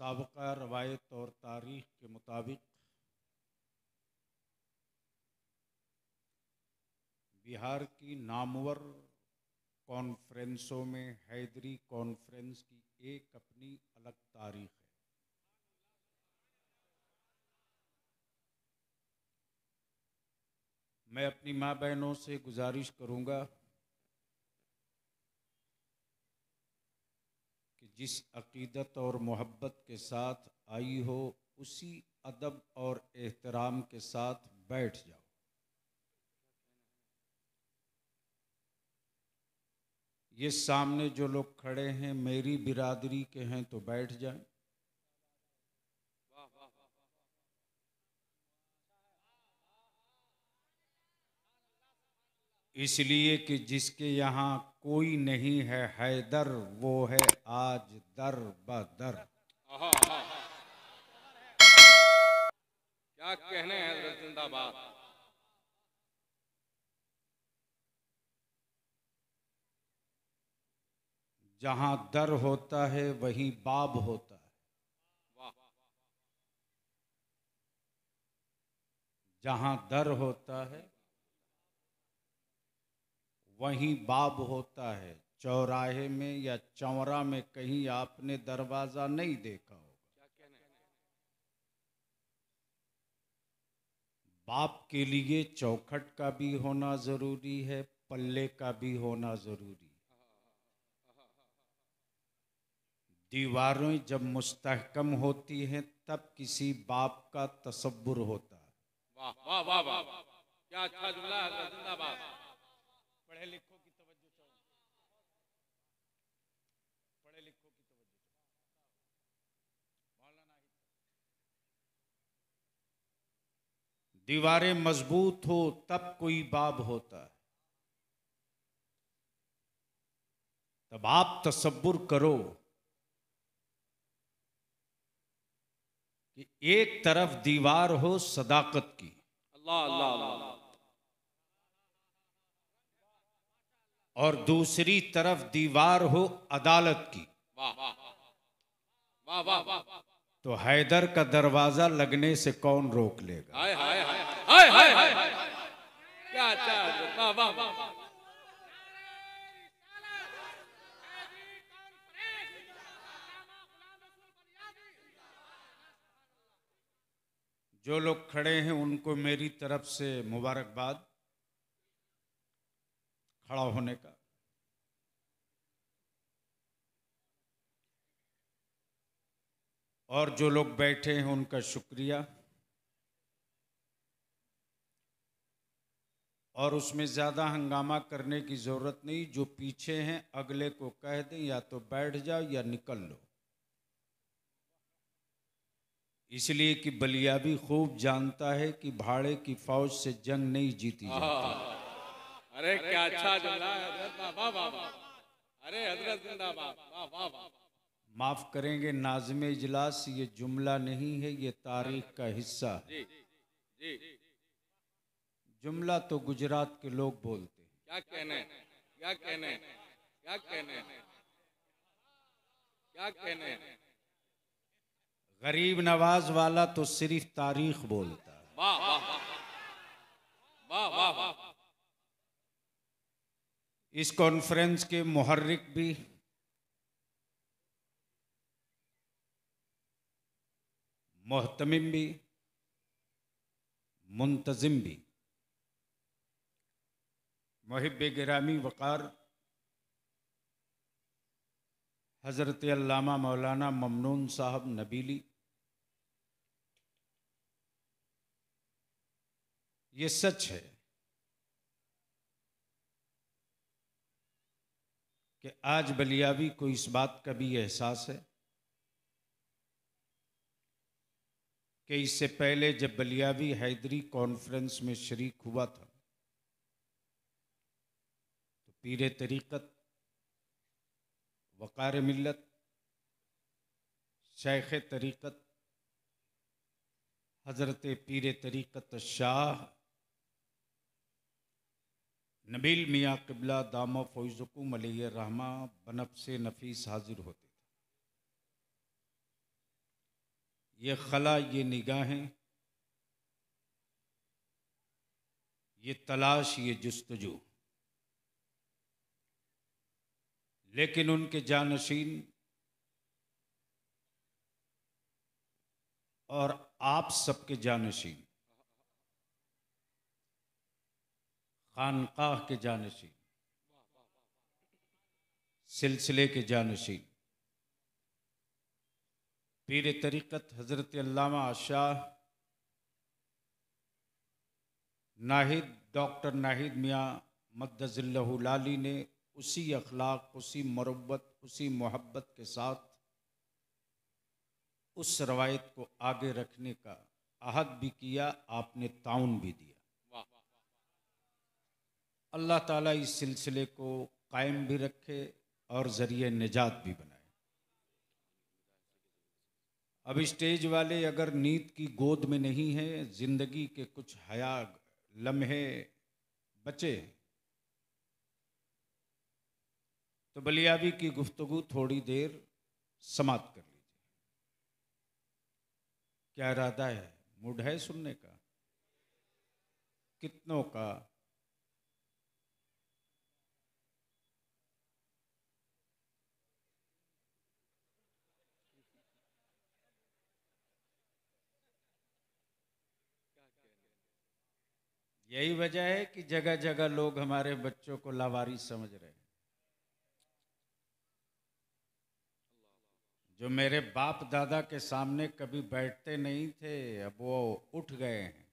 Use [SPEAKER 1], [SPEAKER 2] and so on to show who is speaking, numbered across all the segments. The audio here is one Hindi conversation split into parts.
[SPEAKER 1] साबका रवायत और तारीख के मुताबिक बिहार की नामवर कॉन्फ्रेंसों में हैदरी कॉन्फ्रेंस की एक अपनी अलग तारीख है। मैं अपनी माँ बहनों से गुजारिश करूँगा कि जिस अकीदत और मोहब्बत के साथ आई हो उसी अदब और एहतराम के साथ बैठ जाओ। ये सामने जो लोग खड़े हैं मेरी बिरादरी के हैं तो बैठ जाएं। इसलिए कि जिसके यहाँ कोई नहीं है हैदर वो है आज दर बदर।
[SPEAKER 2] क्या कहने हैं हजरत जिंदाबाद।
[SPEAKER 1] जहाँ दर होता है वहीं बाब होता है। जहाँ दर होता है वहीं बाब होता है। चौराहे में या चौरा में कहीं आपने दरवाजा नहीं देखा होगा। बाप के लिए चौखट का भी होना जरूरी है, पल्ले का भी होना जरूरी है। दीवारें जब मुस्तहकम होती हैं तब किसी बाप का तसव्वुर होता है।
[SPEAKER 2] वाह वाह वाह वाह, क्या अच्छा जुमला है हजरत जिंदाबाद।
[SPEAKER 1] पढ़े लिखो की तवज्जो चाहो, पढ़े लिखो की तवज्जो चाहो। मौलाना दीवारें मजबूत हो तब कोई बाब होता है। तब आप तसव्वुर करो कि एक तरफ दीवार हो सदाकत की,
[SPEAKER 2] अल्लाह अल्लाह अल्लाह,
[SPEAKER 1] और दूसरी तरफ दीवार हो अदालत की।
[SPEAKER 2] वाह वाह वाह वाह वाह,
[SPEAKER 1] तो हैदर का दरवाजा लगने से कौन रोक लेगा।
[SPEAKER 2] हाय हाय हाय हाय हाय हाय हाय, क्या अच्छा है हजरत, वाह वाह वाह।
[SPEAKER 1] जो लोग खड़े हैं उनको मेरी तरफ से मुबारकबाद खड़ा होने का। और जो लोग बैठे हैं उनका शुक्रिया। और उसमें ज़्यादा हंगामा करने की ज़रूरत नहीं। जो पीछे हैं अगले को कह दें या तो बैठ जाओ या निकल लो। इसलिए कि बलियाबी खूब जानता है कि भाड़े की फौज से जंग नहीं जीती जाती।
[SPEAKER 2] अरे क्या अच्छा जुमला है हजरत, वाह वाह वाह, अरे हजरत जिंदाबाद, वाह वाह वाह।
[SPEAKER 1] माफ़ करेंगे नाज़िम इजलास, ये जुमला नहीं है, ये तारीख का हिस्सा है।
[SPEAKER 2] जी जी,
[SPEAKER 1] जुमला तो गुजरात के लोग बोलते हैं।
[SPEAKER 2] क्या कहने, क्या कहने, क्या कहने, क्या कहने।
[SPEAKER 1] गरीब नवाज वाला तो सिर्फ तारीख बोलता है।
[SPEAKER 2] वाह वाह वाह वाह वाह,
[SPEAKER 1] इस कॉन्फ्रेंस के मुहर्रिक भी मोहतमिम भी मुंतजिम भी मुहिब गिरामी वक़ार हज़रत अल्लामा मौलाना ममनून साहब नबीली, ये सच है कि आज बलियावी को इस बात का भी एहसास है कि इससे पहले जब बलियावी हैदरी कॉन्फ्रेंस में शरीक हुआ था तो पीर तरीक़त, वक़ार मिल्लत, शेख तरीक़त हज़रत पीर तरीक़त शाह नबील मियाँ क़िबला दामा फ़ौज़कुम अलैहि रहमा बनफ़्से नफ़ीस हाजिर होते थे। ये खला, ये निगाहें, ये तलाश, ये जुस्तजू, लेकिन उनके जानशीन और आप सबके जानशीन, खानकाह के जानशीन, सिलसिले के जानशीन, पीर तरीक़त हज़रत अल्लामा शाह नाहिद, डॉक्टर नाहिद मियाँ मद्दज़िल्लहु लाली ने उसी अखलाक, उसी मरब्बत, उसी मोहब्बत के साथ उस रवायत को आगे रखने का अहद भी किया, आपने ताउन भी दिया। अल्लाह ताला इस सिलसिले को कायम भी रखे और ज़रिए निजात भी बनाए। अब स्टेज वाले अगर नींद की गोद में नहीं हैं, जिंदगी के कुछ हया लम्हे बचे, तो बलियावी की गुफ्तगू थोड़ी देर समाप्त कर लीजिए। क्या इरादा है? मूड है सुनने का? कितनों का? यही वजह है कि जगह जगह लोग हमारे बच्चों को लावारिस समझ रहे हैं। जो मेरे बाप दादा के सामने कभी बैठते नहीं थे, अब वो उठ गए हैं।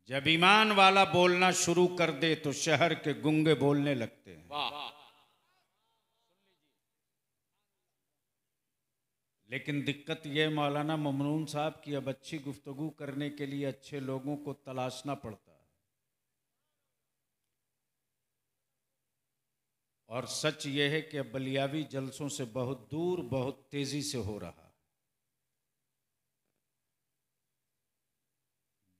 [SPEAKER 1] जब ईमान वाला बोलना शुरू कर दे तो शहर के गूंगे बोलने लगते हैं। लेकिन दिक्कत यह मौलाना ममनून साहब की, अब अच्छी गुफ्तगू करने के लिए अच्छे लोगों को तलाशना पड़ता है। और सच यह है कि अब बलियावी जलसों से बहुत दूर, बहुत तेजी से हो रहा।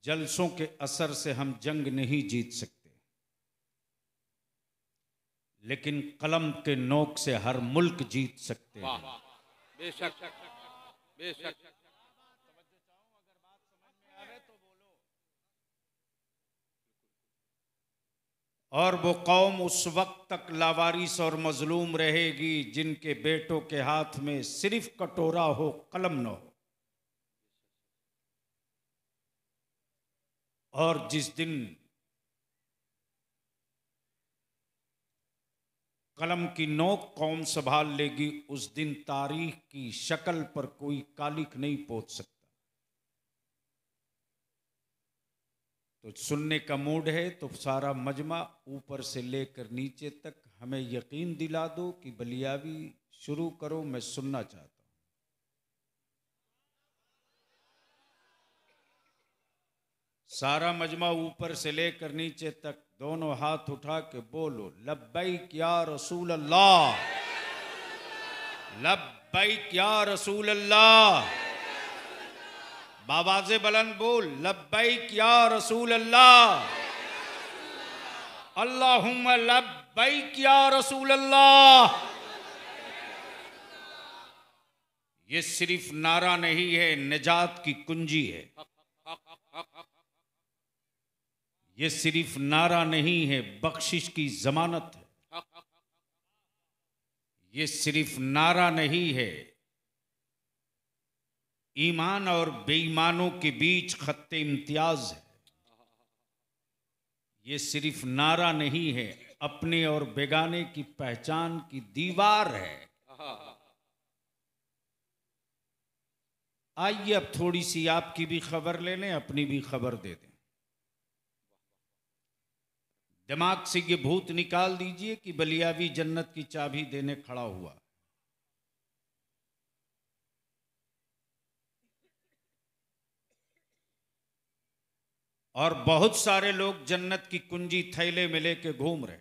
[SPEAKER 1] जलसों के असर से हम जंग नहीं जीत सकते, लेकिन कलम के नोक से हर मुल्क जीत सकते हैं।
[SPEAKER 2] बेशक बेशक।
[SPEAKER 1] और वो कौम उस वक्त तक लावारिस और मजलूम रहेगी जिनके बेटों के हाथ में सिर्फ कटोरा हो, कलम न हो। और जिस दिन कलम की नोक कौम संभाल लेगी, उस दिन तारीख की शक्ल पर कोई कालिक नहीं पोत सकता। तो सुनने का मूड है तो सारा मजमा ऊपर से लेकर नीचे तक हमें यकीन दिला दो कि बलियावी शुरू करो, मैं सुनना चाहता हूं। सारा मजमा ऊपर से लेकर नीचे तक दोनों हाथ उठा के बोलो, लब्बैक या रसूल अल्लाह, लब्बैक या रसूल अल्लाह। बाबाज़े बुलंद बोल, लब्बैक या रसूल अल्लाह, अल्लाहुम्मा लब्बैक या रसूल अल्लाह। ये सिर्फ नारा नहीं है, निजात की कुंजी है। ये सिर्फ नारा नहीं है, बख्शिश की जमानत है। ये सिर्फ नारा नहीं है, ईमान और बेईमानों के बीच खत्ते इम्तियाज है। ये सिर्फ नारा नहीं है, अपने और बेगाने की पहचान की दीवार है। आइए अब थोड़ी सी आपकी भी खबर ले लें, अपनी भी खबर दे दें। दिमाग से ये भूत निकाल दीजिए कि बलियावी जन्नत की चाबी देने खड़ा हुआ। और बहुत सारे लोग जन्नत की कुंजी थैले में लेके घूम रहे।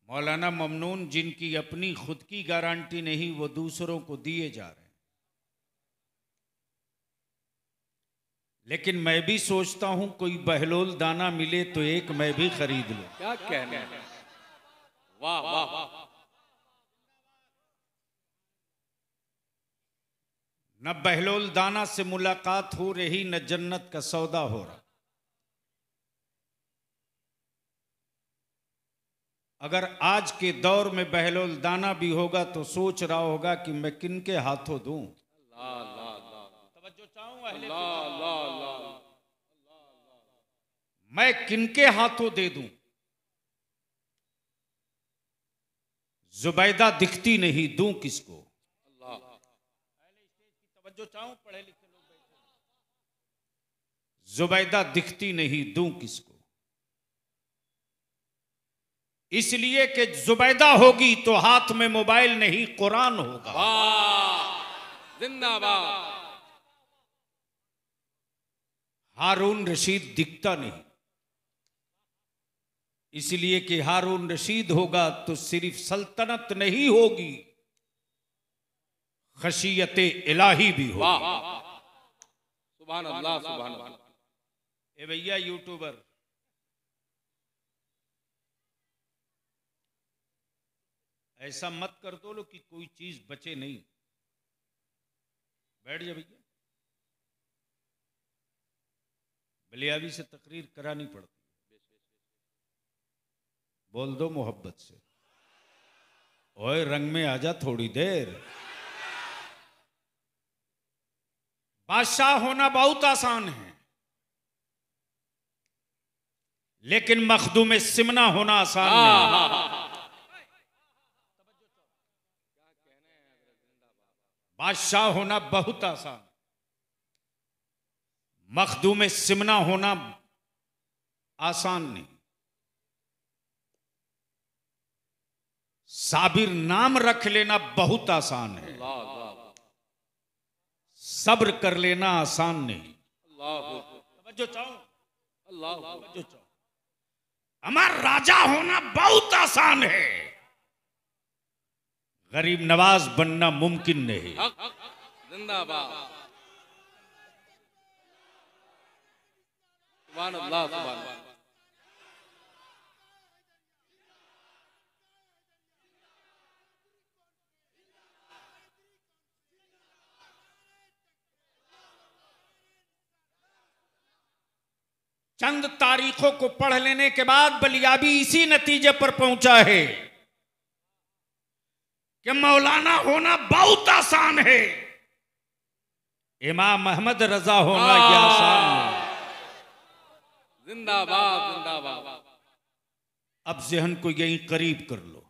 [SPEAKER 1] मौलाना ममनून जिनकी अपनी खुद की गारंटी नहीं, वो दूसरों को दिए जा रहे हैं। लेकिन मैं भी सोचता हूं कोई बहलोल दाना मिले तो एक मैं भी खरीद लूं।
[SPEAKER 2] क्या कहना है? वाह वाह वाह।
[SPEAKER 1] न बहलोल दाना से मुलाकात हो रही, न जन्नत का सौदा हो रहा। अगर आज के दौर में बहलोल दाना भी होगा तो सोच रहा होगा कि मैं किनके हाथों दूं। तवज्जो चाहूं अहले फिक्र, मैं किनके हाथों दे दूं। जुबैदा दिखती नहीं, दूं किसको। तवज्जो चाहूं, पढ़े लिखे लोग बैठे। जुबैदा दिखती नहीं, दूं किसको। इसलिए कि जुबैदा होगी तो हाथ में मोबाइल नहीं कुरान होगा।
[SPEAKER 2] जिंदाबाद।
[SPEAKER 1] हारून रशीद दिखता नहीं, इसलिए कि हारून रशीद होगा तो सिर्फ सल्तनत नहीं होगी, खशियत इलाही भी होगी।
[SPEAKER 2] सुभान अल्लाह, सुभान अल्लाह।
[SPEAKER 1] ए भैया यूट्यूबर, ऐसा मत कर दो लो कि कोई चीज बचे नहीं। बैठ जा भैया, बलियावी से तकरीर करानी पड़ती, बोल दो मोहब्बत से, ओए रंग में आजा थोड़ी देर। बादशाह होना बहुत आसान है, लेकिन मखदूम सिमना होना आसान नहीं। बादशाह होना बहुत आसान, मखदूम सिमना होना आसान नहीं। साबिर नाम रख लेना बहुत आसान है, सब्र कर लेना आसान नहीं। तवज्जो चाहूं, तवज्जो चाहूं। हमारा राजा होना बहुत आसान है, गरीब नवाज बनना मुमकिन नहीं।
[SPEAKER 2] जिंदाबाद। सुभान अल्लाह, सुभान अल्लाह।
[SPEAKER 1] चंद तारीखों को पढ़ लेने के बाद बलियाबी इसी नतीजे पर पहुंचा है कि मौलाना होना बहुत आसान है, इमाम अहमद रजा होना यह आसान है।
[SPEAKER 2] जिंदाबाद, जिंदाबाद।
[SPEAKER 1] अब जहन को यहीं करीब कर लो।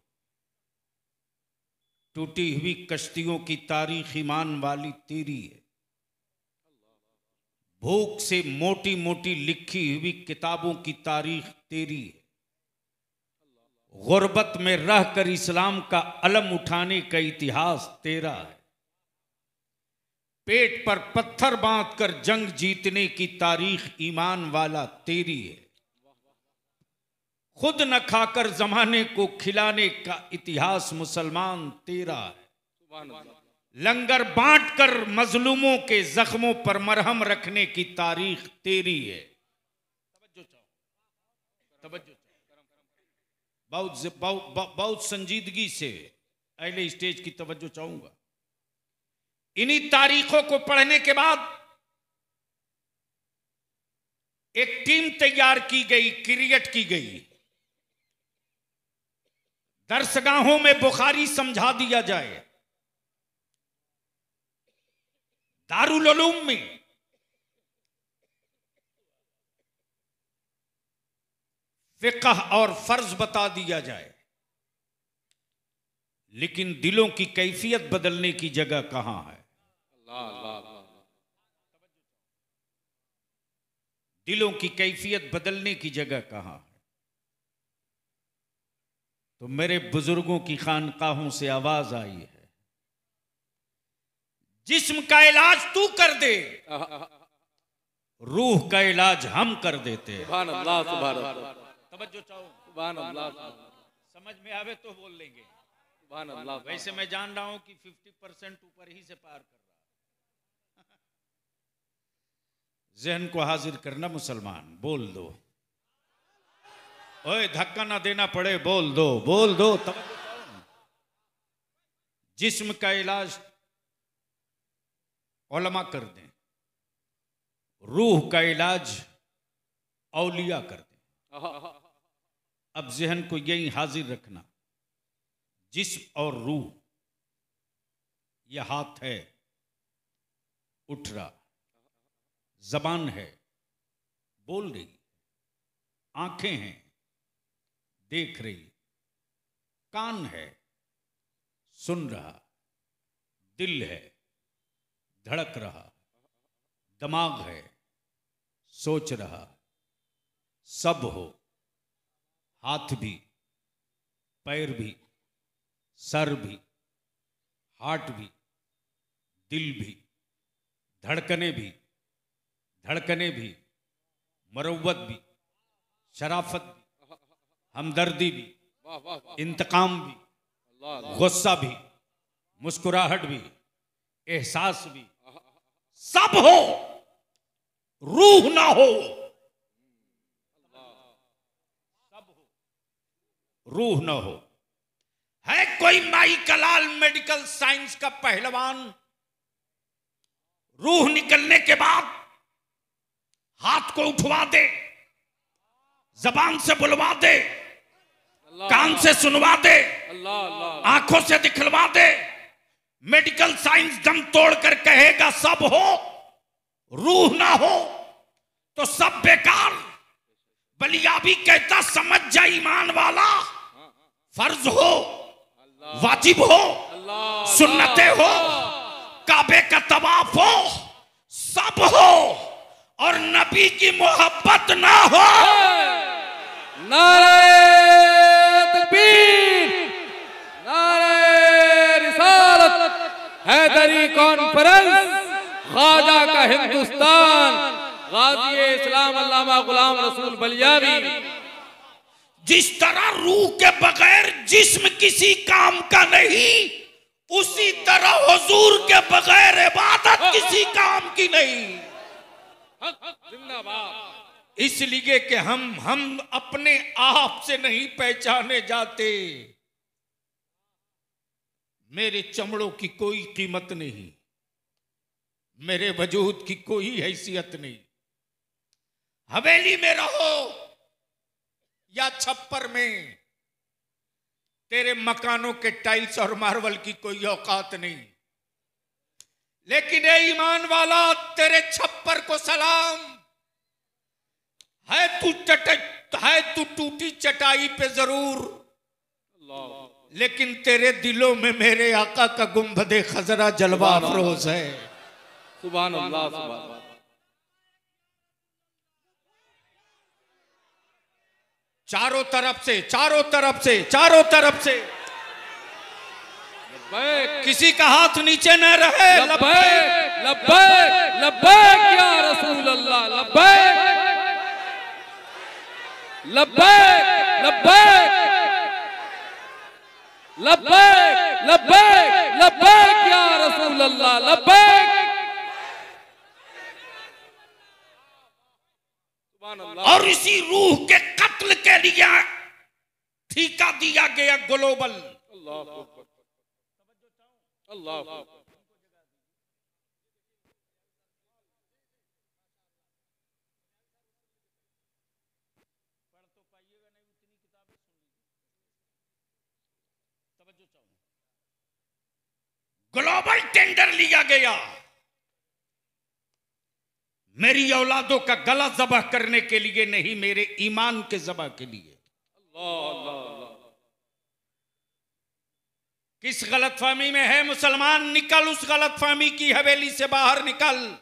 [SPEAKER 1] टूटी हुई कश्तियों की तारीख ईमान वाली तेरी है, भूख से मोटी मोटी लिखी हुई किताबों की तारीख तेरी है, गुर्बत में रहकर इस्लाम का अलम उठाने का इतिहास तेरा है, पेट पर पत्थर बांधकर जंग जीतने की तारीख ईमान वाला तेरी है, खुद न खाकर जमाने को खिलाने का इतिहास मुसलमान तेरा है, लंगर बांटकर मजलूमों के जख्मों पर मरहम रखने की तारीख तेरी है। तवज्जो चाहो, तवज्जो चाहो। बहुत संजीदगी से अगले स्टेज की तवज्जो चाहूंगा। इन्हीं तारीखों को पढ़ने के बाद एक टीम तैयार की गई, क्रिएट की गई। दरसगाहों में बुखारी समझा दिया जाए, दारुल उलूम में फिक़ह और फर्ज बता दिया जाए, लेकिन दिलों की कैफियत बदलने की जगह कहां है? दिलों की कैफियत बदलने की जगह कहां है? तो मेरे बुजुर्गों की खानकाहों से आवाज आई है, जिस्म का इलाज तू कर दे, रूह का इलाज हम कर देते।
[SPEAKER 2] सुभान अल्लाह, सुभान अल्लाह।
[SPEAKER 1] तवज्जो चाहो,
[SPEAKER 2] सुभान अल्लाह।
[SPEAKER 1] समझ में आवे तो बोल लेंगे।
[SPEAKER 2] सुभान अल्लाह।
[SPEAKER 1] वैसे मैं जान रहा हूं कि 50% ऊपर ही से पार कर रहा। जहन को हाजिर करना मुसलमान, बोल दो। ओए धक्का ना देना पड़े, बोल दो, बोल दो। तवज्जो चाहो। जिस्म का इलाज उलमा कर दें, रूह का इलाज औलिया कर दें। अब जहन को यही हाजिर रखना, जिस्म और रूह, यह हाथ है उठ रहा, जबान है बोल रही, आंखें हैं देख रही, कान है सुन रहा, दिल है धड़क रहा, दिमाग है सोच रहा। सब हो, हाथ भी, पैर भी, सर भी, हार्ट भी, दिल भी, धड़कने भी, मरवत भी, शराफत भी, हमदर्दी भी, इंतकाम भी, गुस्सा भी, मुस्कुराहट भी, एहसास भी, सब हो, रूह ना हो। सब हो, रूह ना हो। है कोई माई कलाल मेडिकल साइंस का पहलवान, रूह निकलने के बाद हाथ को उठवा दे, जबान से बुलवा दे, कान से सुनवा दे, आंखों से दिखलवा दे, मेडिकल साइंस दम तोड़कर कहेगा सब हो, रूह ना हो तो सब बेकार। बलियाबी कहता समझ जा ईमान वाला, फर्ज हो, वाजिब हो, सुन्नतें हो, काबे का तवाफ हो, सब हो, और नबी की मोहब्बत ना हो।
[SPEAKER 2] नारे तकबीर, नारे रिसालत, हैदरी कॉन्फ्रेंस, ख्वाजा का हिंदुस्तान, गाज़ी इस्लाम अल्लामा गुलाम रसूल बलियावी।
[SPEAKER 1] जिस तरह रूह के बगैर जिस्म किसी काम का नहीं, उसी तरह हुजूर के बगैर इबादत किसी काम की नहीं।
[SPEAKER 2] जिंदाबाद।
[SPEAKER 1] इसलिए कि हम अपने आप से नहीं पहचाने जाते। मेरे चमड़ों की कोई कीमत नहीं, मेरे वजूद की कोई हैसियत नहीं। हवेली में रहो या छप्पर में, तेरे मकानों के टाइल्स और मार्बल की कोई औकात नहीं। लेकिन ए ईमान वाला, तेरे छप्पर को सलाम है, तू टूटी चटाई पे जरूर, लेकिन तेरे दिलों में मेरे आका का गुंबदे खजरा जलवा अफरोज है।
[SPEAKER 2] सुभान अल्लाह, सुभान अल्लाह।
[SPEAKER 1] चारों तरफ से किसी का हाथ नीचे न रहे।
[SPEAKER 2] लब्बैक लब्बैक लब्बैक या रसूल अल्लाह, लब्बैक लब्बैक लब्बैक लब्बैक लब्बैक लब्बैक या रसूल अल्लाह, लब्बैक।
[SPEAKER 1] और इसी रूह के कत्ल के लिए ठीका दिया गया ग्लोबल।
[SPEAKER 2] अल्लाह
[SPEAKER 1] ग्लोबल टेंडर लिया गया मेरी औलादों का गला ज़बह करने के लिए नहीं, मेरे ईमान के ज़बह के लिए। किस गलतफहमी में है मुसलमान? निकल उस गलतफहमी की हवेली से बाहर निकल।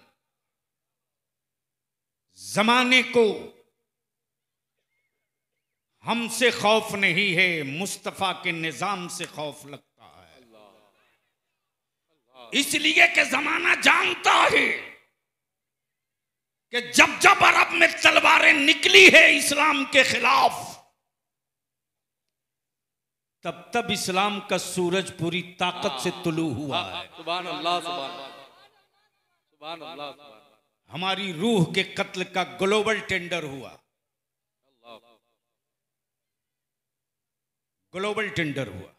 [SPEAKER 1] जमाने को हमसे खौफ नहीं है, मुस्तफा के निजाम से खौफ लगता है। इसलिए कि जमाना जानता है कि जब जब अरब में तलवारें निकली है इस्लाम के खिलाफ, तब तब इस्लाम का सूरज पूरी ताकत से तुलू हुआ है।
[SPEAKER 2] सुभान अल्लाह, सुभान अल्लाह।
[SPEAKER 1] हमारी रूह के कत्ल का ग्लोबल टेंडर हुआ, ग्लोबल टेंडर हुआ।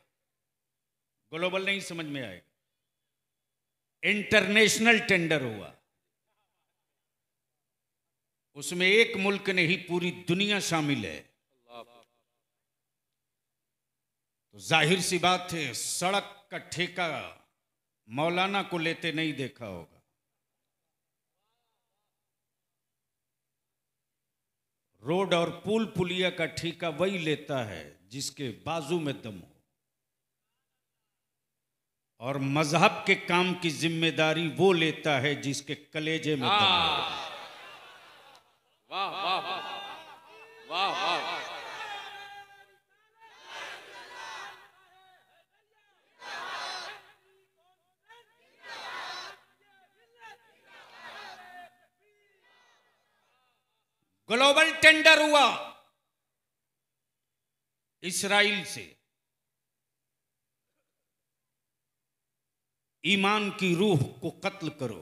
[SPEAKER 1] ग्लोबल नहीं समझ में आएगा, इंटरनेशनल टेंडर हुआ, उसमें एक मुल्क नहीं पूरी दुनिया शामिल है। तो जाहिर सी बात है सड़क का ठेका मौलाना को लेते नहीं देखा होगा, रोड और पुल पुलिया का ठेका वही लेता है जिसके बाजू में दम हो, और मजहब के काम की जिम्मेदारी वो लेता है जिसके कलेजे में दम हो।
[SPEAKER 2] वाह वाह वाह वाह।
[SPEAKER 1] ग्लोबल टेंडर हुआ इस्राइल से, ईमान की रूह को कत्ल करो,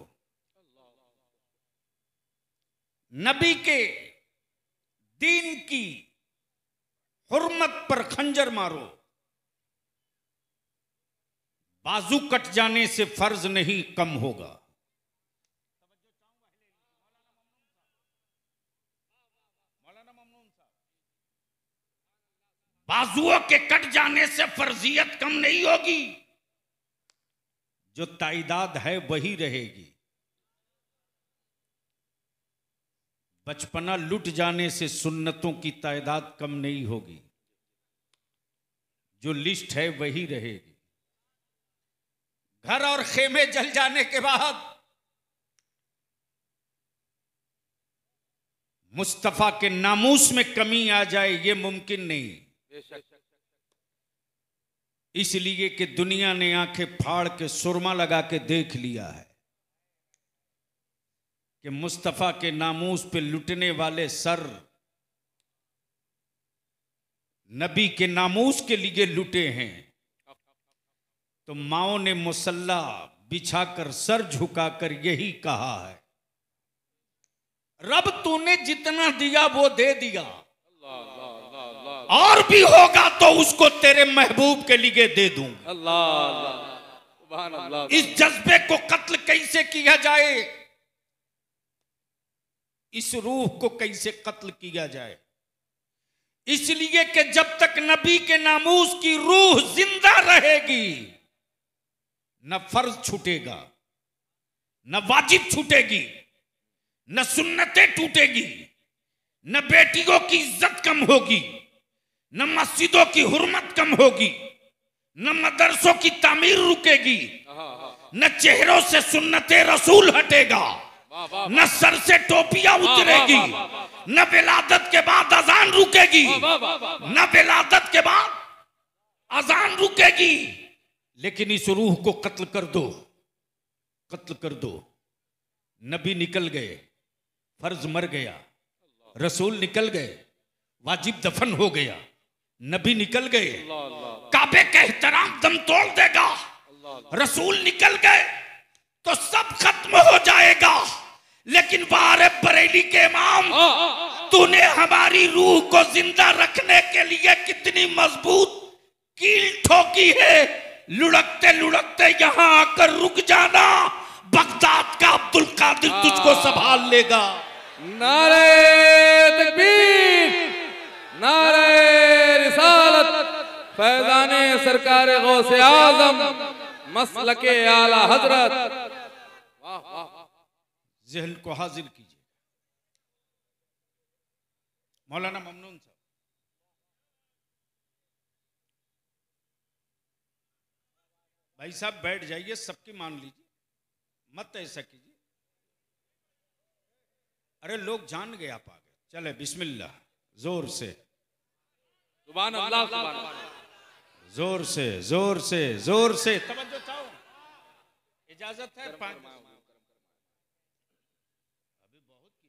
[SPEAKER 1] नबी के दीन की हुर्मत पर खंजर मारो। बाजू कट जाने से फर्ज नहीं कम होगा। बाजुओं के कट जाने से फर्जियत कम नहीं होगी, जो ताइदाद है वही रहेगी। बचपना लुट जाने से सुन्नतों की ताइदाद कम नहीं होगी, जो लिस्ट है वही रहेगी। घर और खेमे जल जाने के बाद मुस्तफा के नामूस में कमी आ जाए ये मुमकिन नहीं, इसलिए कि दुनिया ने आंखें फाड़ के सुरमा लगा के देख लिया है कि मुस्तफा के नामूस पे लुटने वाले सर नबी के नामूस के लिए लुटे हैं। तो माओ ने मुसल्ला बिछाकर सर झुकाकर यही कहा है, रब तूने जितना दिया वो दे दिया, और भी होगा तो उसको तेरे महबूब के लिए दे दूंगा।
[SPEAKER 2] अल्लाह।
[SPEAKER 1] इस जज्बे को कत्ल कैसे किया जाए, इस रूह को कैसे कत्ल किया जाए? इसलिए कि जब तक नबी के नामूस की रूह जिंदा रहेगी न फर्ज छूटेगा, न वाजिब छूटेगी, न सुन्नतें टूटेगी, न बेटियों की इज्जत कम होगी, न मस्जिदों की हुर्मत कम होगी, न मदरसों की तामीर रुकेगी, न चेहरों से सुन्नते रसूल हटेगा, न सर से टोपियां उतरेगी, न विलादत के बाद अजान रुकेगी, न विलादत के बाद अजान रुकेगी। लेकिन इस रूह को कत्ल कर दो, कत्ल कर दो। नबी निकल गए, फर्ज मर गया, रसूल निकल गए, वाजिब दफन हो गया, नबी निकल गए, काबे का एहतराम दम तोड़ देगा, रसूल निकल गए तो सब खत्म हो जाएगा। लेकिन बारे बरेली के इमाम, तूने हमारी रूह को जिंदा रखने के लिए कितनी मजबूत कील ठोकी है। लुढ़कते लुढ़कते यहां आकर रुक जाना, बगदाद का अब्दुल कादिर तुझको संभाल लेगा।
[SPEAKER 2] नारे तकबीर, नारे रिसालत, फैज़ाने सरकार गौसे आज़म, मसलके आला हजरत।
[SPEAKER 1] ज़हन को हाजिर कीजिए। मौलाना ममनून साहब, भाई साहब बैठ जाइए, सबकी मान लीजिए, मत ऐसा कीजिए। अरे लोग जान गए आप आ गए, चले बिस्मिल्लाह, जोर से
[SPEAKER 2] सुभान अल्लाह, सुभान अल्लाह,
[SPEAKER 1] जोर से जोर से जोर से तवज्जो चाहो, इजाजत है? 5 अभी बहुत की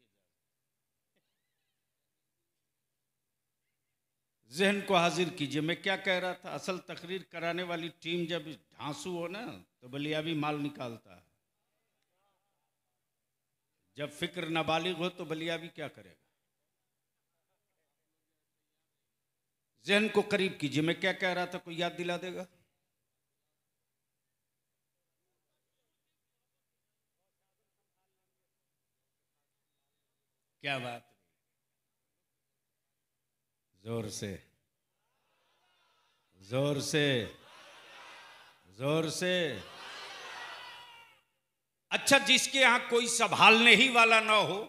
[SPEAKER 1] ज़हन को हाजिर कीजिए। मैं क्या कह रहा था, असल तकरीर कराने वाली टीम जब ढांसू हो ना तो बलियावी माल निकालता है, जब फिक्र नाबालिग हो तो बलियावी क्या करेगा? ज़हन को करीब कीजिए। मैं क्या कह रहा था, कोई याद दिला देगा? क्या बात, जोर से, जोर से, जोर से। अच्छा, जिसके यहां कोई संभालने ही वाला ना हो,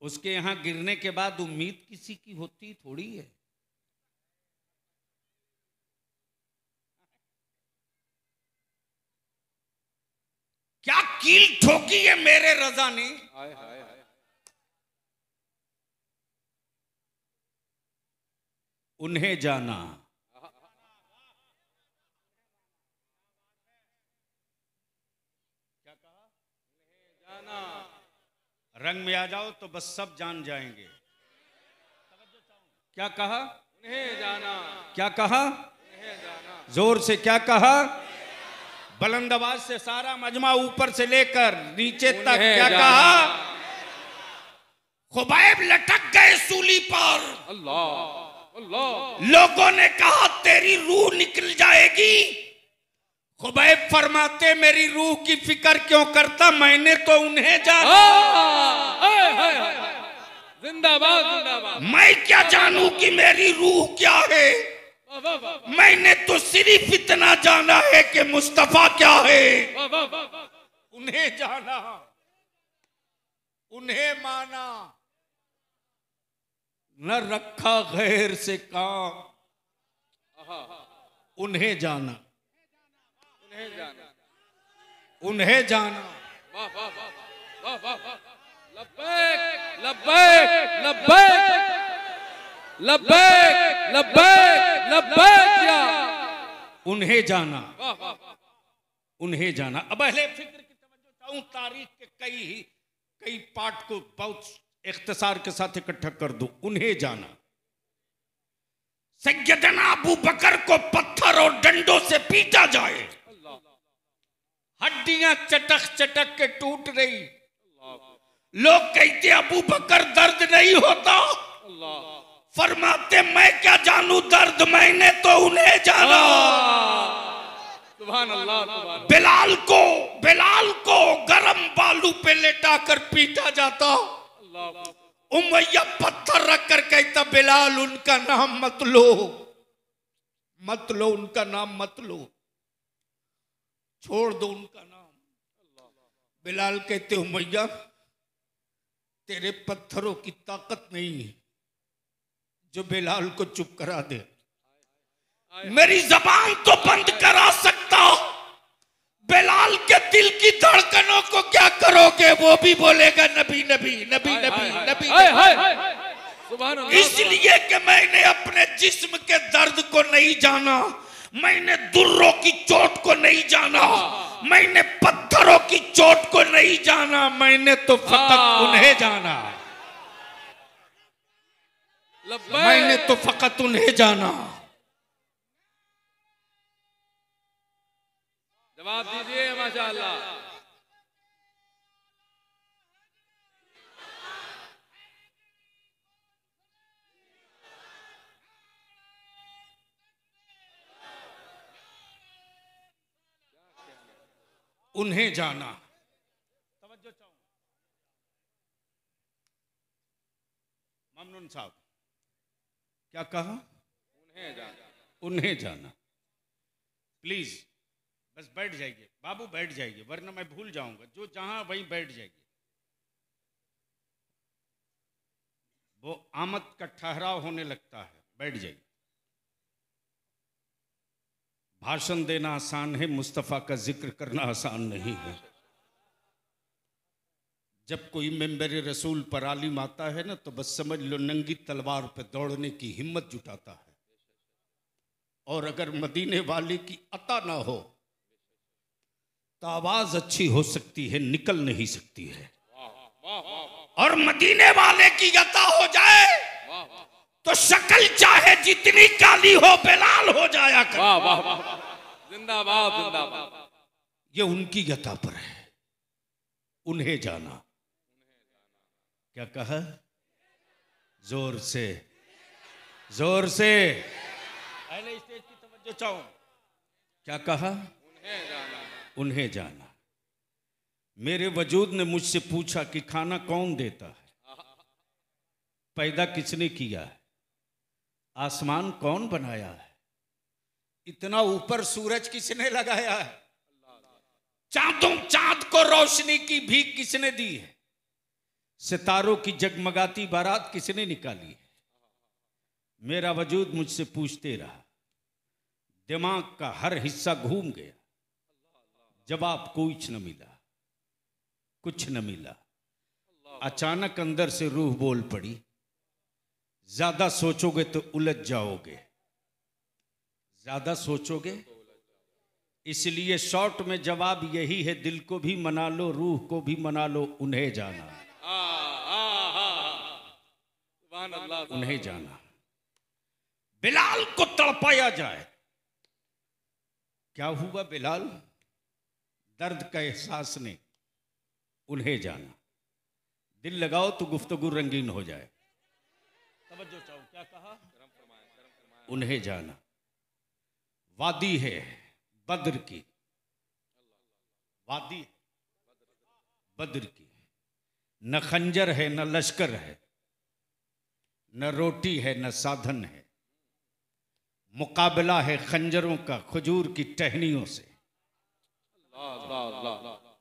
[SPEAKER 1] उसके यहां गिरने के बाद उम्मीद किसी की होती थोड़ी है। क्या कील ठोकी है मेरे रजा ने,
[SPEAKER 2] हाय हाय हाय।
[SPEAKER 1] उन्हें जाना। क्या कहा?
[SPEAKER 2] जाना।
[SPEAKER 1] रंग में आ जाओ तो बस सब जान जाएंगे। क्या कहा?
[SPEAKER 2] उन्हें जाना।
[SPEAKER 1] क्या कहा?
[SPEAKER 2] उन्हें जाना।
[SPEAKER 1] जोर से क्या कहा? बुलंद आवाज से सारा मजमा ऊपर से लेकर नीचे तक क्या कहा? खुबैब लटक गए सूली पर।
[SPEAKER 2] अल्लाह अल्लाह।
[SPEAKER 1] लोगों ने कहा तेरी रूह निकल जाएगी। खुबैब फरमाते मेरी रूह की फिक्र क्यों करता, मैंने तो उन्हें जाना।
[SPEAKER 2] जिंदाबाद जिंदाबाद।
[SPEAKER 1] मैं क्या जानूं कि मेरी रूह क्या है। मैंने तो सिर्फ इतना जाना है कि मुस्तफा क्या है। उन्हें जाना, उन्हें माना, न रखा गैर से काम। उन्हें जाना,
[SPEAKER 2] उन्हें जाना,
[SPEAKER 1] उन्हें जाना।
[SPEAKER 2] वाह वाह वाह वाह वाह। लब्बैक लब्बैक लब्बैक लब्बैक लब्बैक लब्बैक या।
[SPEAKER 1] उन्हें जाना,
[SPEAKER 2] वाह वाह वाह।
[SPEAKER 1] उन्हें जाना। अब अहले फिक्र की तवज्जो चाहूं, तारीख के कई पार्ट को बहुत इख्तिसार के साथ इकट्ठा कर दूं। उन्हें जाना, सैयदना अबू बकर को पत्थर और डंडों से पीटा जाए, हड्डियां चटक चटक के टूट रही, लोग कहते अबू बकर दर्द नहीं होता, फरमाते मैं क्या जानू दर्द, मैंने तो उन्हें जाना।
[SPEAKER 2] सुभान अल्लाह सुभान अल्लाह।
[SPEAKER 1] बिलाल को गरम बालू पे लेटा कर पीटा जाता। उमैया पत्थर रख कर कहता बिलाल उनका नाम मत लो, मत लो उनका नाम मत लो, छोड़ दो उनका नाम। बिलाल कहते उमैया तेरे पत्थरों की ताकत नहीं है जो बिलाल को चुप करा दे। मेरी जबान तो बंद करा सकता, बिलाल के दिल की धड़कनों को क्या करोगे? वो भी बोलेगा नबी नबी नबी नबी नबी।
[SPEAKER 2] सुभान अल्लाह।
[SPEAKER 1] इसलिए कि मैंने अपने जिस्म के दर्द को नहीं जाना, मैंने दुर्रों की चोट को नहीं जाना, मैंने पत्थरों की चोट को नहीं जाना, मैंने तो फकत उन्हें जाना। मैंने तो फकत उन्हें जाना।
[SPEAKER 2] जवाब दीजिए माशाअल्लाह।
[SPEAKER 1] उन्हें जाना। तवज्जो चाहूं ममनून साहब क्या कहा?
[SPEAKER 2] उन्हें जाना।
[SPEAKER 1] उन्हें जाना। प्लीज बस बैठ जाइए बाबू, बैठ जाइए वरना मैं भूल जाऊंगा। जो जहां वहीं बैठ जाइए। वो आमद का ठहराव होने लगता है, बैठ जाइए। भाषण देना आसान है, मुस्तफ़ा का जिक्र करना आसान नहीं है। जब कोई मेंबर रसूल पर आलिम आता है ना तो बस समझ लो नंगी तलवार पे दौड़ने की हिम्मत जुटाता है। और अगर मदीने वाले की अता ना हो तो आवाज अच्छी हो सकती है, निकल नहीं सकती है। और मदीने वाले की अता हो जाए तो शक्ल चाहे जितनी काली हो बिलाल हो जाया कर।
[SPEAKER 2] वाह वाह वाह। जिंदाबाद जिंदाबाद।
[SPEAKER 1] ये उनकी अता पर है। उन्हें जाना। क्या कहा? जोर से, जोर से। पहले स्टेज की तवज्जो चाहूं। क्या कहा?
[SPEAKER 2] उन्हें जाना।
[SPEAKER 1] उन्हें जाना। मेरे वजूद ने मुझसे पूछा कि खाना कौन देता है, पैदा किसने किया है, आसमान कौन बनाया है, इतना ऊपर सूरज किसने लगाया है, चांद को रोशनी की भीख किसने दी है, सितारों की जगमगाती बारात किसने निकाली है। मेरा वजूद मुझसे पूछते रहा, दिमाग का हर हिस्सा घूम गया, जवाब कुछ न मिला, कुछ न मिला। अचानक अंदर से रूह बोल पड़ी, ज्यादा सोचोगे तो उलझ जाओगे, ज्यादा सोचोगे। इसलिए शॉर्ट में जवाब यही है, दिल को भी मना लो, रूह को भी मना लो, उन्हें जाना, उन्हें जाना। बिलाल को तड़पाया जाए, क्या हुआ बिलाल, दर्द का एहसास नहीं, उन्हें जाना। दिल लगाओ तो गुफ्तगू रंगीन हो जाए। तवज्जो चाहो, क्या कहा, उन्हें जाना। वादी है बद्र की, वादी बद्र की, न खंजर है न लश्कर है, न रोटी है न साधन है, मुकाबला है खंजरों का खजूर की टहनियों से,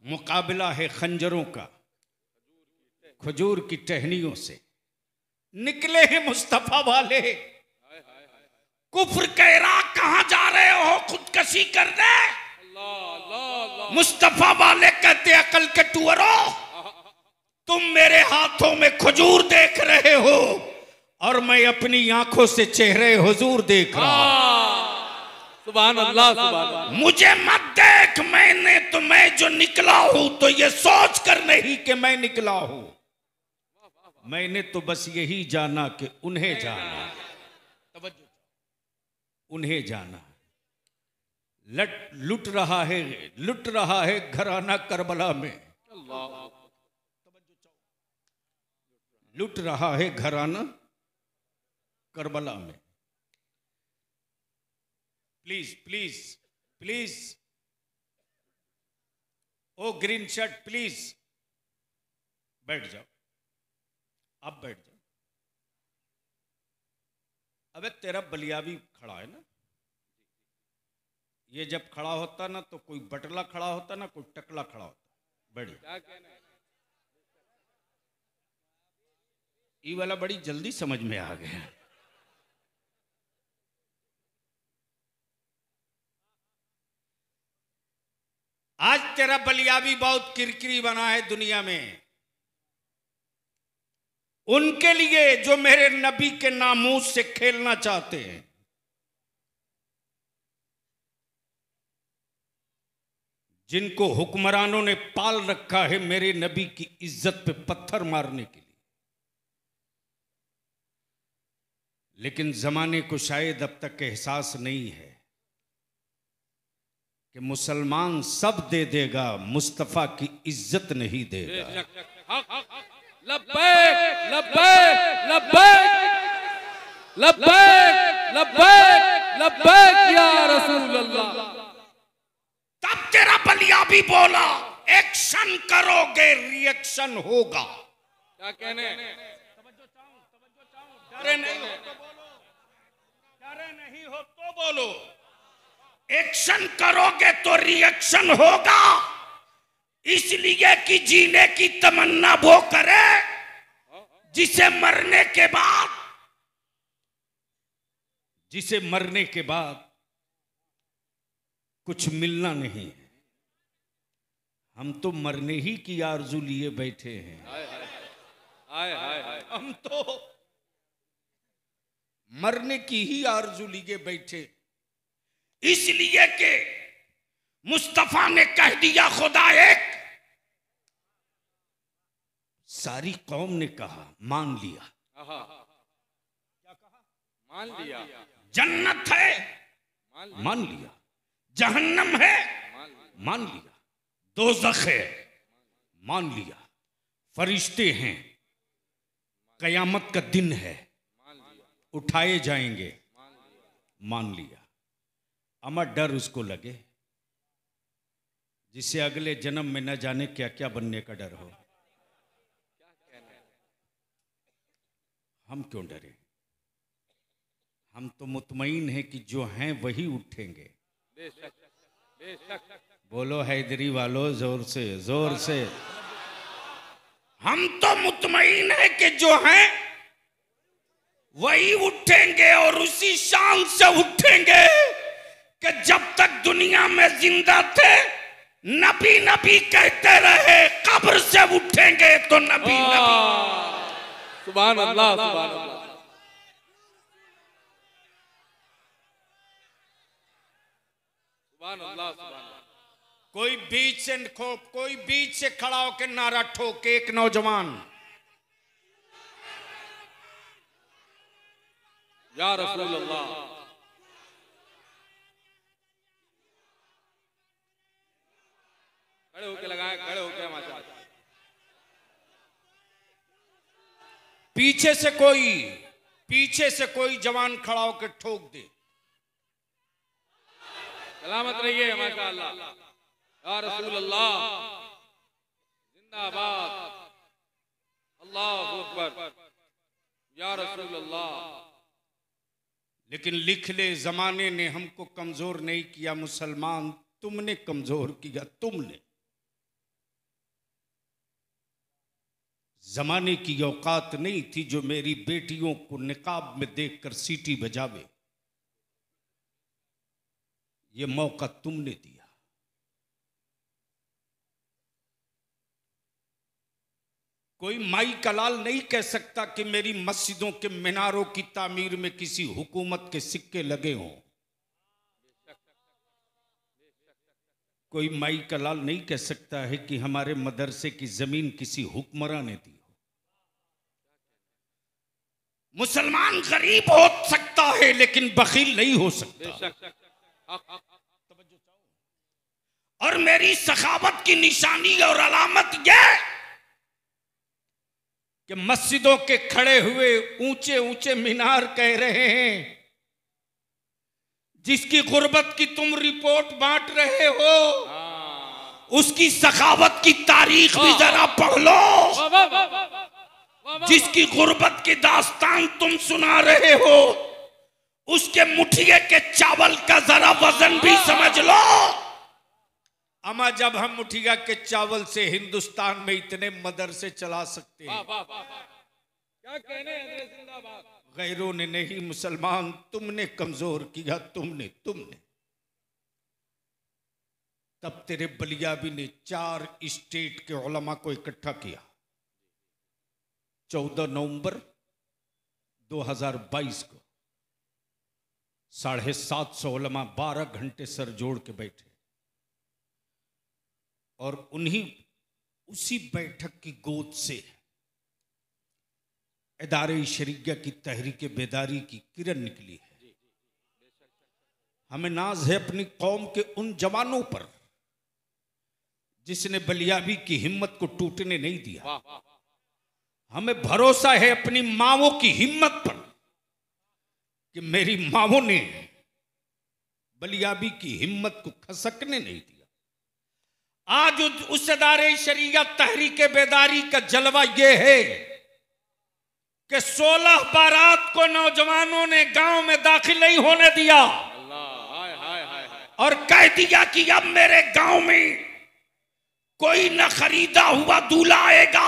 [SPEAKER 1] मुकाबला है खंजरों का खजूर की टहनियों से। निकले हैं मुस्तफा वाले, कुफ्र के इराक कहां जा रहे हो, खुदकशी कर दे। मुस्तफा वाले कहते अकल के टुअरो, तुम मेरे हाथों में खजूर देख रहे हो और मैं अपनी आंखों से चेहरे हुजूर देख रहा हूं।
[SPEAKER 2] सुभान अल्लाह, सुभान अल्लाह।
[SPEAKER 1] मुझे मत देख, मैं जो निकला हूं तो ये सोच कर नहीं कि मैं निकला हूं, मैंने तो बस यही जाना कि उन्हें जाना, उन्हें जाना। लुट रहा है घराना करबला में, लुट रहा है घराना करबला में। Please please please, O green shirt please बैठ जाओ, अब बैठ जाओ। अबे तेरा बलियाबी खड़ा है ना, ये जब खड़ा होता ना तो कोई बटला खड़ा होता ना, कोई टकला खड़ा होता। बैठ, ये वाला बड़ी जल्दी समझ में आ गया। आज तेरा बलियाबी बहुत किरकिरी बना है दुनिया में, उनके लिए जो मेरे नबी के नामूस से खेलना चाहते हैं। जिनको हुक्मरानों ने पाल रखा है मेरे नबी की इज्जत पे पत्थर मारने के लिए, लेकिन जमाने को शायद अब तक एहसास नहीं है कि मुसलमान सब दे देगा, मुस्तफा की इज्जत नहीं देगा।
[SPEAKER 2] लब्बैक लब्बैक लब्बैक लब्बैक लब्बैक लब्बैक या रसूल अल्लाह।
[SPEAKER 1] तब तेरा बलियाबी बोला, एक्शन करोगे रिएक्शन होगा।
[SPEAKER 2] क्या कहने,
[SPEAKER 1] डरे नहीं हो तो बोलो, डरे नहीं हो तो बोलो। एक्शन करोगे तो रिएक्शन होगा, इसलिए कि जीने की तमन्ना वो करे जिसे मरने के बाद कुछ मिलना नहीं है। हम तो मरने ही की आरजू लिए बैठे हैं। हम तो मरने की ही आरजू लिए बैठे, इसलिए कि मुस्तफा ने कह दिया खुदा एक, सारी कौम ने कहा, मान लिया। क्या कहा,
[SPEAKER 2] मान लिया।
[SPEAKER 1] जन्नत है, मान लिया। जहन्नम है, मान लिया। दोज़ख है, मान लिया। फरिश्ते हैं, कयामत का दिन है, उठाए जाएंगे, मान लिया। अमर डर उसको लगे जिसे अगले जन्म में न जाने क्या क्या बनने का डर हो। हम क्यों डरे? हम तो मुतमईन हैं कि जो हैं वही उठेंगे।
[SPEAKER 2] बेशक बेशक।
[SPEAKER 1] बोलो हैदरी वालों जोर से, जोर से। हम तो मुतमईन हैं कि जो हैं वही उठेंगे, और उसी शान से उठेंगे कि जब तक दुनिया में जिंदा थे नबी नबी कहते रहे, कब्र से उठेंगे तो नबी नबी।
[SPEAKER 2] सुभान अल्लाह, सुभान अल्लाह। सुभान अल्लाह, सुभान अल्लाह।
[SPEAKER 1] कोई बीच से खड़ा होकर नारा ठोके, एक नौजवान
[SPEAKER 2] या रसूल अल्लाह। खड़े होके लगाए, खड़े होके माशाअल्लाह।
[SPEAKER 1] पीछे से कोई जवान खड़ा होकर ठोक दे,
[SPEAKER 2] सलामत रहिए माशाअल्लाह। या रसूल अल्लाह जिंदाबाद, अल्लाहु अकबर, या रसूल अल्लाह।
[SPEAKER 1] लेकिन लिख ले, जमाने ने हमको कमजोर नहीं किया मुसलमान, तुमने कमजोर किया। तुमने जमाने की औकात नहीं थी जो मेरी बेटियों को निकाब में देखकर सीटी बजावे। ये मौका तुमने दिया। कोई माई का लाल नहीं कह सकता कि मेरी मस्जिदों के मीनारों की तामीर में किसी हुकूमत के सिक्के लगे हों। कोई माई का लाल नहीं कह सकता है कि हमारे मदरसे की जमीन किसी हुक्मरान ने दी हो। मुसलमान गरीब हो सकता है लेकिन बखील नहीं हो सकता। और मेरी सखावत की निशानी और अलामत यह कि मस्जिदों के खड़े हुए ऊंचे ऊंचे मीनार कह रहे हैं, जिसकी गुर्बत की तुम रिपोर्ट बांट रहे हो उसकी सखावत की तारीख भी जरा पढ़ लो। जिसकी गुर्बत की दास्तान तुम सुना रहे हो उसके मुठिए के चावल का जरा वजन भी समझ लो। अमा जब हम मुठिया के चावल से हिंदुस्तान में इतने मदरसे चला सकते हैं,
[SPEAKER 2] क्या कहने हैं, जिंदाबाद।
[SPEAKER 1] गैरों ने नहीं, मुसलमान तुमने कमजोर किया। तुमने तब तेरे बलियाबी ने 4 स्टेट के उलमा को इकट्ठा किया। 14 नवंबर 2022 को 750 उलमा 12 घंटे सर जोड़ के बैठे, और उसी बैठक की गोद से इदारे शरीयत की तहरीक बेदारी की किरण निकली है। हमें नाज है अपनी कौम के उन जवानों पर जिसने बलियाबी की हिम्मत को टूटने नहीं दिया। हमें भरोसा है अपनी मावों की हिम्मत पर कि मेरी मावों ने बलियाबी की हिम्मत को खसकने नहीं दिया। आज उस इदारे शरीयत तहरीक बेदारी का जलवा यह है कि 16 बारात को नौजवानों ने गांव में दाखिल नहीं होने दिया और कह दिया कि अब मेरे गांव में कोई न खरीदा हुआ दूल्हा आएगा,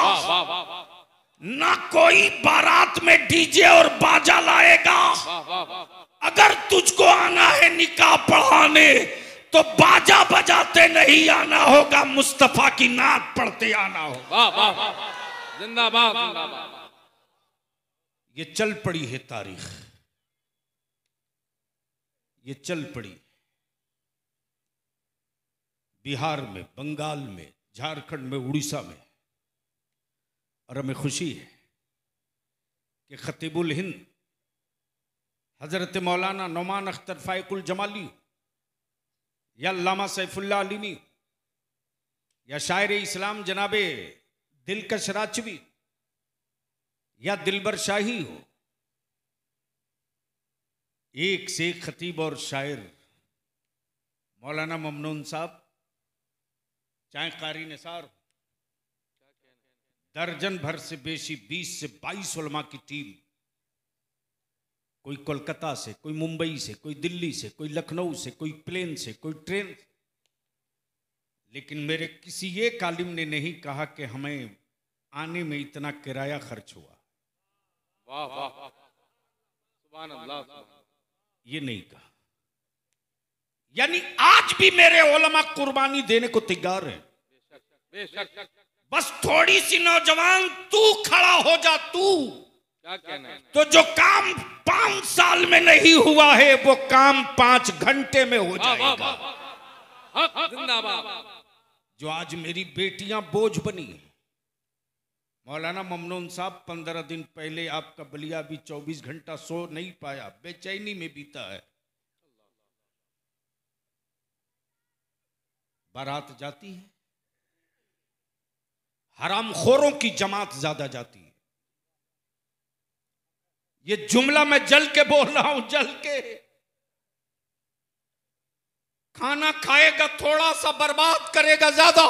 [SPEAKER 1] न कोई बारात में डीजे और बाजा लाएगा। अगर तुझको आना है निकाह पढ़ाने तो बाजा बजाते नहीं आना होगा, मुस्तफा की नात पढ़ते आना होगा।
[SPEAKER 2] जिंदाबाद, जिंदाबाद।
[SPEAKER 1] ये चल पड़ी है तारीख, ये चल पड़ी। बिहार में, बंगाल में, झारखंड में, उड़ीसा में। और हमें खुशी है कि खतीबुल हिंद हजरत मौलाना नौमान अख्तर फायकुल जमाली या अल्लामा सैफुल्लाह अलीमी या शायर इस्लाम जनाबे दिलकश राचवी या दिलबर शाही हो, एक से एक खतीब और शायर मौलाना ममनून साहब चाहे कारी निसार, दर्जन भर से बेशी 20 से 22 उलमा की टीम, कोई कोलकाता से, कोई मुंबई से, कोई दिल्ली से, कोई लखनऊ से, कोई प्लेन से, कोई ट्रेन से, लेकिन मेरे किसी एक आलिम ने नहीं कहा कि हमें आने में इतना किराया खर्च हुआ।
[SPEAKER 2] वाह वाह सुभान अल्लाह,
[SPEAKER 1] ये नहीं कहा। यानी आज भी मेरे उलमा कुर्बानी देने को तैयार है।
[SPEAKER 2] बेशक।
[SPEAKER 1] बस थोड़ी सी नौजवान तू खड़ा हो जा, तू
[SPEAKER 2] क्या कहना है?
[SPEAKER 1] तो जो काम 5 साल में नहीं हुआ है वो काम 5 घंटे में हो जाएगा।
[SPEAKER 2] जिंदाबाद।
[SPEAKER 1] जो आज मेरी बेटियां बोझ बनी है, मौलाना ममनून साहब 15 दिन पहले आपका बलिया भी 24 घंटा सो नहीं पाया, बेचैनी में बीता है। बारात जाती है, हरामखोरों की जमात ज्यादा जाती है। ये जुमला मैं जल के बोल रहा हूं, जल के। खाना खाएगा थोड़ा सा, बर्बाद करेगा ज्यादा।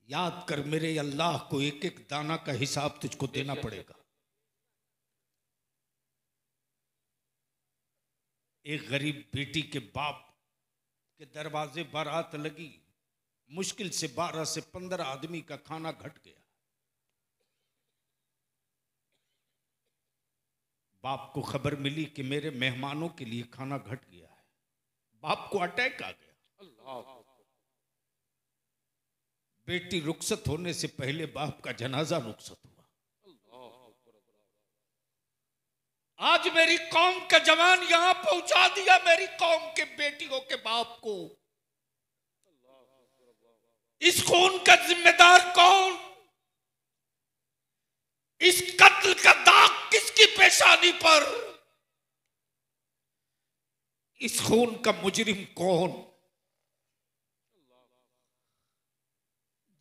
[SPEAKER 1] याद कर मेरे अल्लाह को एक एक दाना का हिसाब तुझको देना पड़ेगा। एक गरीब बेटी के बाप के दरवाजे बारात लगी, मुश्किल से 12 से 15 आदमी का खाना घट गया। बाप को खबर मिली कि मेरे मेहमानों के लिए खाना घट गया है। बाप को अटैक आ गया। बेटी रुखसत होने से पहले बाप का जनाजा रुखसत हुआ। आज मेरी कौम का जवान यहां पहुंचा दिया मेरी कौम के बेटियों के बाप को। इस खून का जिम्मेदार कौन? इस कत्ल का दाग किसकी पेशानी पर? इस खून का मुजरिम कौन?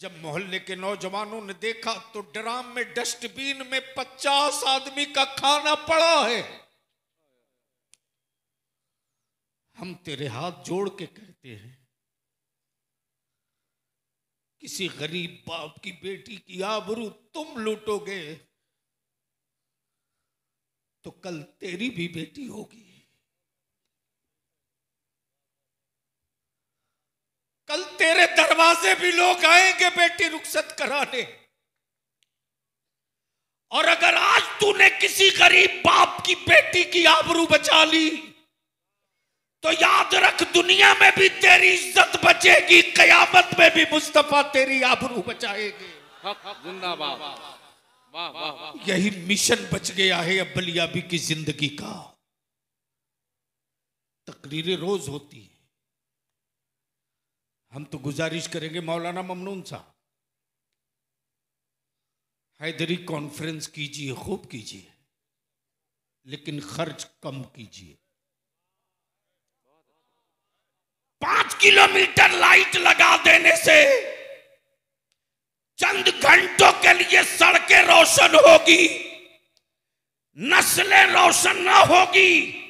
[SPEAKER 1] जब मोहल्ले के नौजवानों ने देखा तो ड्राम में डस्टबिन में 50 आदमी का खाना पड़ा है। हम तेरे हाथ जोड़ के कहते हैं, किसी गरीब बाप की बेटी की आबरू तुम लूटोगे तो कल तेरी भी बेटी होगी। कल तेरे दरवाजे भी लोग आएंगे बेटी रुखसत कराने। और अगर आज तूने किसी गरीब बाप की बेटी की आबरू बचा ली तो याद रख, दुनिया में भी तेरी इज्जत बचेगी, कयामत में भी मुस्तफा तेरी आबरू बचाएंगे।
[SPEAKER 2] जिंदाबाद। वाह वाह वाह।
[SPEAKER 1] यही मिशन बच गया है अब बलियाबी की जिंदगी का। तकरीरें रोज होती है। हम तो गुजारिश करेंगे मौलाना ममनून साहब, हैदरी कॉन्फ्रेंस कीजिए, खूब कीजिए, लेकिन खर्च कम कीजिए। 5 किलोमीटर लाइट लगा देने से चंद घंटों के लिए सड़कें रोशन होगी, नस्लें रोशन ना होगी।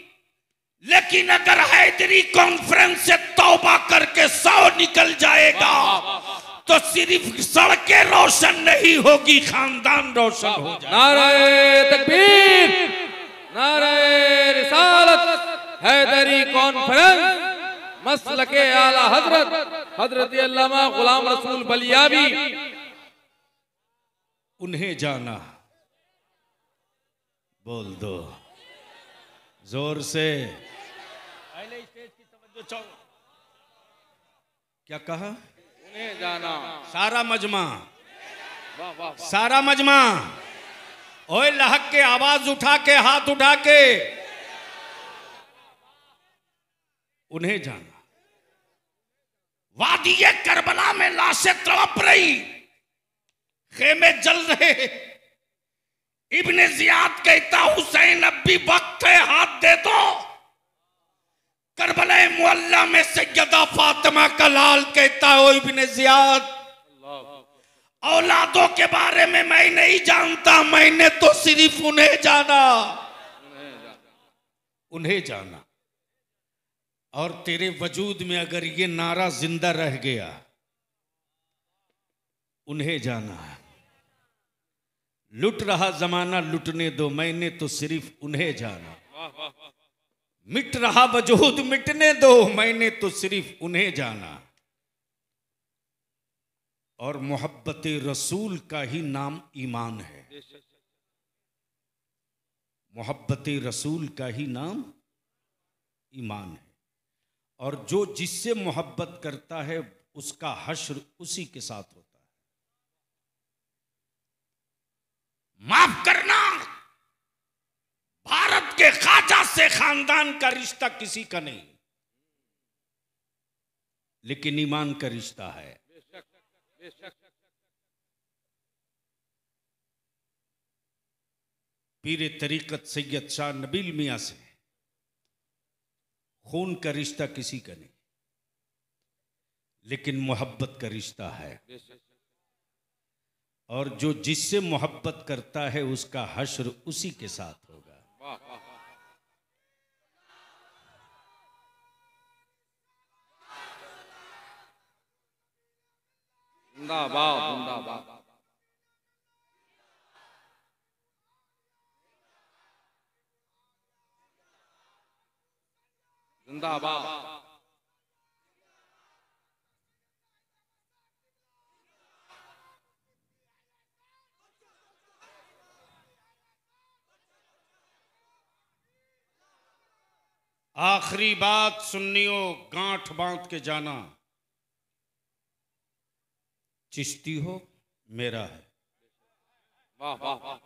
[SPEAKER 1] लेकिन अगर हैदरी कॉन्फ्रेंस से तौबा करके 100 निकल जाएगा तो सिर्फ सड़कें रोशन नहीं होगी, खानदान रोशन हो जाएगा।
[SPEAKER 2] नारे तकबीर, नारे रिसालत। हैदरी कॉन्फ्रेंस मसलके आला हजरत हजरत अल्लामा गुलाम रसूल बलियाबी।
[SPEAKER 1] उन्हें जाना, बोल दो जोर से। पहले स्टेज की तवज्जो चाहो। क्या कहा?
[SPEAKER 2] उन्हें जाना।
[SPEAKER 1] सारा मजमा,
[SPEAKER 2] वाह वाह।
[SPEAKER 1] सारा मजमा, ओए लहक के आवाज उठा के, हाथ उठा के, उन्हें जाना। वादी करबला में लाशें तड़प रही, खेमे जल रहे। इब्ने जियाद कहता, हुसैन अब भी वक्त है, हाथ दे दो। करबला मुअल्ला में सैयदा फातिमा का लाल कहता है, ओ इब्ने जियाद, औलादों के बारे में मैं नहीं जानता, मैंने तो सिर्फ उन्हें जाना, उन्हें जाना। और तेरे वजूद में अगर ये नारा जिंदा रह गया, उन्हें जाना। लुट रहा जमाना लुटने दो, मैंने तो सिर्फ उन्हें जाना। मिट रहा वजूद मिटने दो, मैंने तो सिर्फ उन्हें जाना। और मोहब्बत रसूल का ही नाम ईमान है। मोहब्बत रसूल का ही नाम ईमान है। और जो जिससे मोहब्बत करता है उसका हश्र उसी के साथ होता है। माफ करना, भारत के ख्वाजा से खानदान का रिश्ता किसी का नहीं, लेकिन ईमान का रिश्ता है। पीरे तरीकत सैयद शाह नबील मियां से खून का रिश्ता किसी का नहीं, लेकिन मोहब्बत का रिश्ता है। और जो जिससे मोहब्बत करता है उसका हश्र उसी के साथ होगा।
[SPEAKER 2] जिंदाबाद जिंदाबाद। जिंदाबाद।
[SPEAKER 1] आखिरी बात सुन्नियों, गांठ बांध के जाना, चिश्ती हो मेरा है,
[SPEAKER 2] वाह वाह वाह।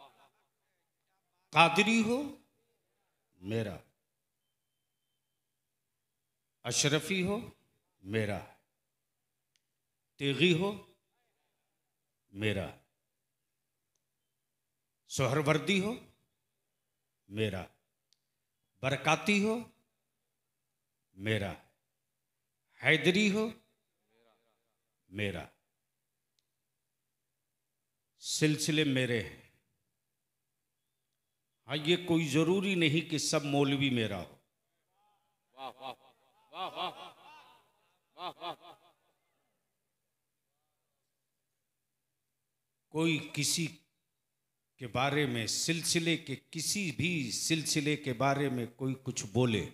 [SPEAKER 1] कादरी हो मेरा, अशरफी हो मेरा है, तेगी हो मेरा, सोहरवर्दी हो मेरा, बरकाती हो मेरा, हैदरी हो मेरा। सिलसिले मेरे हैं। हाँ, ये कोई जरूरी नहीं कि सब मौलवी मेरा हो।
[SPEAKER 2] वाह वाह वाह वाह वाह वाह।
[SPEAKER 1] कोई किसी के बारे में, सिलसिले के किसी भी सिलसिले के बारे में कोई कुछ बोले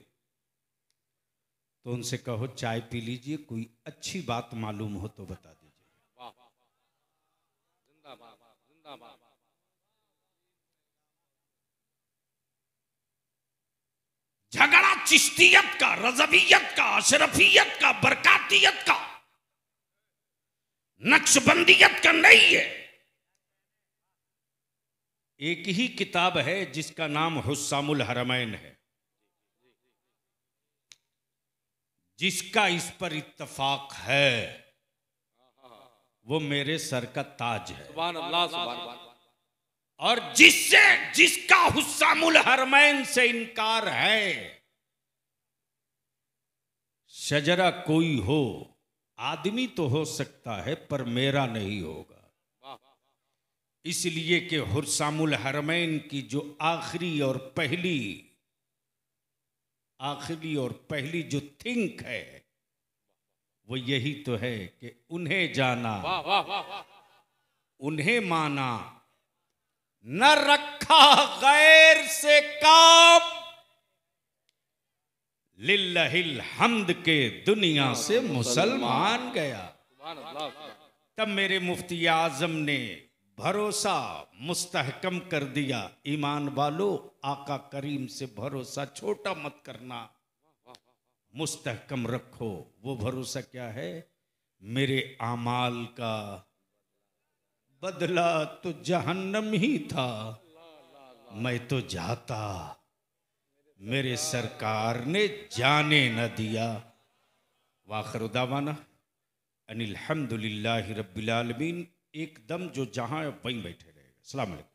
[SPEAKER 1] तो उनसे कहो चाय पी लीजिए, कोई अच्छी बात मालूम हो तो बता दीजिए।
[SPEAKER 2] वाह जिंदाबाद जिंदाबाद।
[SPEAKER 1] झगड़ा चिश्तियत का, रज़वियत का, अशरफियत का, बरकातियत का, नक्शबंदियत का नहीं है। एक ही किताब है जिसका नाम हुस्सामुल हरमैन है, जिसका इस पर इत्तफाक है वो मेरे सर का ताज है।
[SPEAKER 2] सुभान अल्लाह सुभान अल्लाह।
[SPEAKER 1] और जिसका हुस्सामुल हरमैन से इनकार है, शजरा कोई हो, आदमी तो हो सकता है पर मेरा नहीं होगा। इसलिए कि हुस्सामुल हरमैन की जो आखिरी और पहली जो थिंक है वो यही तो है कि उन्हें जाना, उन्हें माना, न रखा गैर से काम, लिल्लाहिल हम्द के दुनिया से मुसलमान गया। तब मेरे मुफ्ती आजम ने भरोसा मुस्तहकम कर दिया, ईमान वालों आका करीम से भरोसा छोटा मत करना, मुस्तहकम रखो। वो भरोसा क्या है? मेरे आमाल का बदला तो जहन्नम ही था, मैं तो जाता, मेरे सरकार ने जाने न दिया। वाखिर दावाना अनिल हम्दुलिल्लाहि रब्बिल आलमीन। एकदम जो जहां वहीं बैठे रहेगा। अस्सलाम वालेकुम।